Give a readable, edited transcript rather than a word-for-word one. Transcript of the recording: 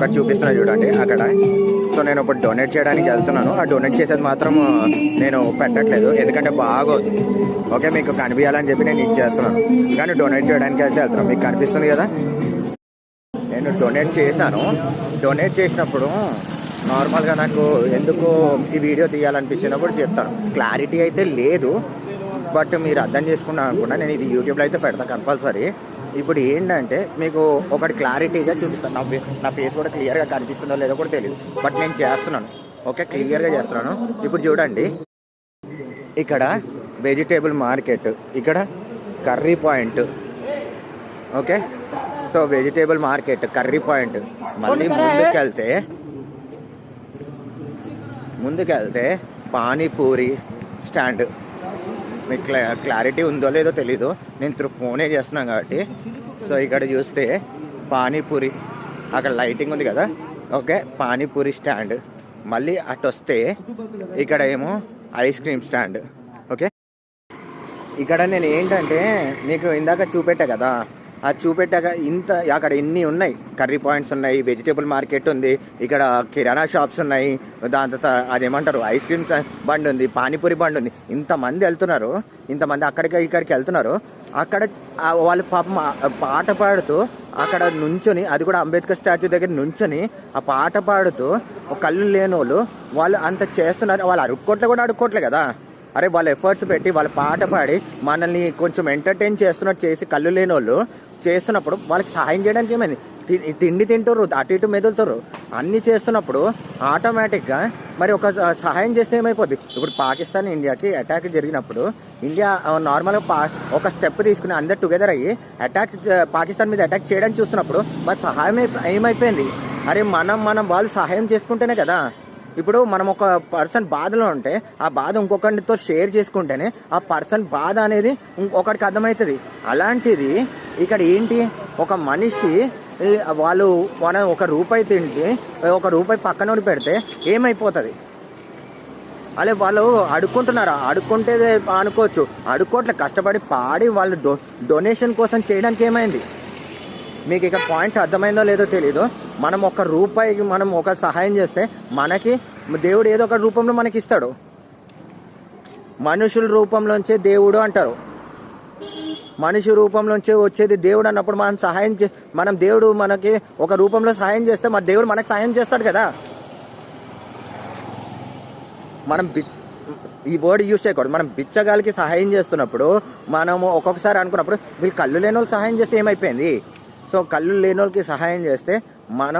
అక్కడ చూపిస్తున్నా చూడండి అక్కడ. సో నేను ఇప్పుడు డొనేట్ చేయడానికి వెళ్తున్నాను. ఆ డొనేట్ చేసేది మాత్రం నేను పెట్టట్లేదు, ఎందుకంటే బాగోదు. ఓకే, మీకు కనిపించాలని చెప్పి నేను ఇచ్చేస్తున్నాను, కానీ డొనేట్ చేయడానికి అయితే వెళ్తున్నాను. మీకు కనిపిస్తుంది కదా, నేను డొనేట్ చేశాను. డొనేట్ చేసినప్పుడు నార్మల్గా నాకు ఎందుకు ఈ వీడియో తీయాలనిపించినప్పుడు చెప్తాను. క్లారిటీ అయితే లేదు, బట్ మీరు అర్థం చేసుకున్నాను అనుకున్నా. నేను ఇది యూట్యూబ్లో అయితే పెడతాను కంపల్సరీ. ఇప్పుడు ఏంటంటే మీకు ఒకటి క్లారిటీగా చూపిస్తాను. నా ఫేస్ కూడా క్లియర్గా కనిపిస్తుందో లేదో కూడా తెలియదు, బట్ నేను చేస్తున్నాను. ఓకే, క్లియర్గా చేస్తున్నాను. ఇప్పుడు చూడండి, ఇక్కడ వెజిటేబుల్ మార్కెట్, ఇక్కడ curry point. Okay, so vegetable market, curry point. మళ్ళీ ముందుకెళ్తే పానీపూరి స్టాండ్. మీకు క్లారిటీ ఉందో లేదో తెలీదు, నేను ఫోనే చేస్తున్నాను కాబట్టి. సో ఇక్కడ చూస్తే పానీపూరి, అక్కడ లైటింగ్ ఉంది కదా. Okay, panipuri stand. మళ్ళీ అటు వస్తే ఇక్కడ ఏమో ఐస్ క్రీమ్ స్టాండ్. ఓకే, ఇక్కడ నేను ఏంటంటే మీకు ఇందాక చూపెట్టా కదా, అది చూపెట్టాక అక్కడ ఇన్ని ఉన్నాయి. కర్రీ పాయింట్స్ ఉన్నాయి, వెజిటేబుల్ మార్కెట్ ఉంది, ఇక్కడ కిరాణా షాప్స్ ఉన్నాయి, దాని తర్వాత అదేమంటారు ఐస్ క్రీమ్ బండి ఉంది, పానీపూరి బండి ఉంది. ఇంతమంది వెళ్తున్నారు, ఇంతమంది ఇక్కడికి వెళ్తున్నారు. అక్కడ వాళ్ళు పాపం పాట పాడుతూ అక్కడ నుంచొని, అది కూడా అంబేద్కర్ స్టాచ్యూ దగ్గర నుంచొని ఆ పాట పాడుతూ, కళ్ళు లేని వాళ్ళు అంత చేస్తున్నారు. వాళ్ళు అడుక్కోట్లే కదా. అరే, వాళ్ళ ఎఫర్ట్స్ పెట్టి వాళ్ళు పాట పాడి మనల్ని కొంచెం ఎంటర్టైన్ చేస్తున్నట్టు చేసి కళ్ళు లేని వాళ్ళు చేస్తున్నప్పుడు వాళ్ళకి సహాయం చేయడానికి ఏమైంది? తిండి తింటారు, అటు ఇటు మెదులుతారు, అన్నీ చేస్తున్నప్పుడు ఆటోమేటిక్గా మరి ఒక సహాయం చేస్తే ఏమైపోద్ది? ఇప్పుడు పాకిస్తాన్ ఇండియాకి అటాక్ జరిగినప్పుడు ఇండియా నార్మల్గా ఒక స్టెప్ తీసుకుని అందరు టుగెదర్ అయ్యి పాకిస్తాన్ మీద అటాక్ చేయడానికి చూస్తున్నప్పుడు మరి సహాయం ఏమైపోయింది? అరే, మనం వాళ్ళు సహాయం చేసుకుంటేనే కదా. ఇప్పుడు మనం ఒక పర్సన్ బాధలో ఉంటే ఆ బాధ ఇంకొకరితో షేర్ చేసుకుంటేనే ఆ పర్సన్ బాధ అనేది ఇంకొకరికి అర్థమవుతుంది. అలాంటిది ఇక్కడ ఏంటి, ఒక మనిషి మనం ₹1 తింటే ₹1 పక్కనోడి పెడితే ఏమైపోతుంది? అలా వాళ్ళు అడుక్కుంటున్నారా? అడుక్కుంటే అనుకోవచ్చు, అడుక్కోట్లే, కష్టపడి పాడి వాళ్ళు డొనేషన్ కోసం చేయడానికి ఏమైంది? మీకు ఇక పాయింట్ అర్థమైందో లేదో తెలీదు. మనం ₹1 మనం ఒక సహాయం చేస్తే మనకి దేవుడు ఏదో ఒక రూపంలో మనకి ఇస్తాడు. మనుషుల రూపంలోంచే దేవుడు అంటారు. మనిషి రూపంలోంచే వచ్చేది దేవుడు అన్నప్పుడు మనం దేవుడు మనకి ఒక రూపంలో సహాయం చేస్తే మన దేవుడు మనకి సహాయం చేస్తాడు కదా. మనం ఈ వర్డ్ యూజ్ చేయకూడదు. మనం బిచ్చగాలికి సహాయం చేస్తున్నప్పుడు మనము ఒక్కొక్కసారి అనుకున్నప్పుడు వీళ్ళు కళ్ళు లేని వాళ్ళు సహాయం చేస్తే ఏమైపోయింది? సో కళ్ళు లేని వాళ్ళకి సహాయం చేస్తే మనం